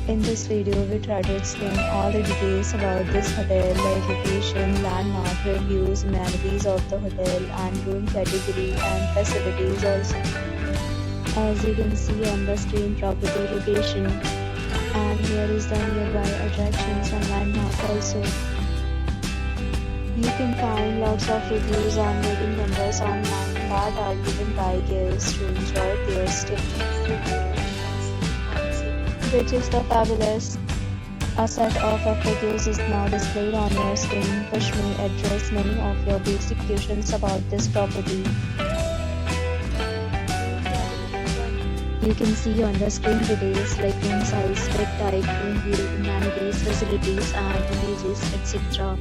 In this video, we try to explain all the details about this hotel, like location, landmark, reviews, amenities of the hotel, and room category and facilities also. As you can see on the screen, property location, and here is the nearby attractions and landmark also. You can find lots of reviews and rating numbers online that are given by guests to enjoy their stay, which is the fabulous. A set of FAQs is now displayed on your screen, which may address many of your basic questions about this property. You can see on the screen details like room size, bed type, room view, amenities, facilities, and images, etc.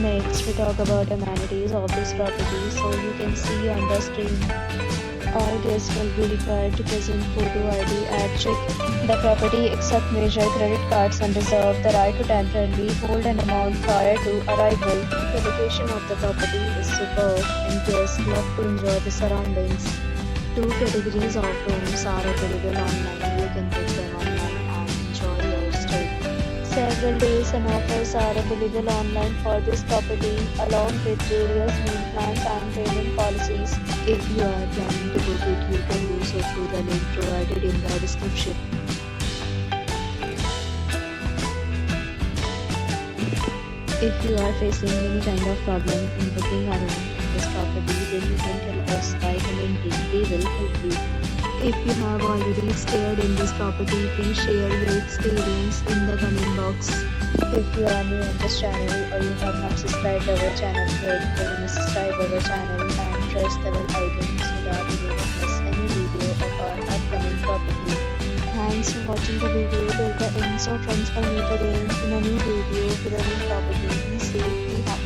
Next, we talk about amenities of this property. So you can see on the screen, all guests will be required to present photo ID at check-in. The property accepts major credit cards and reserve the right to temporarily hold an amount prior to arrival. The location of the property is superb and guests love to enjoy the surroundings. Two categories of rooms are available online. You can book them online and enjoy your stay. Several days and offers are available online for this property, along with various meal plans and payment policies. If you are planning to book it, you can do so through the link provided in the description. If you are facing any kind of problem in booking a room in this property, then you can tell us by commenting. We will help you. If you have already stayed in this property, please share your experience in the comment box. If you are new on this channel or you have not subscribed our channel yet, then subscribe our channel and press the bell icon so that you will not miss any video of our upcoming property. Thanks for watching the video till the end. So friends, will meet again in a new video with a new property. Be safe, be happy.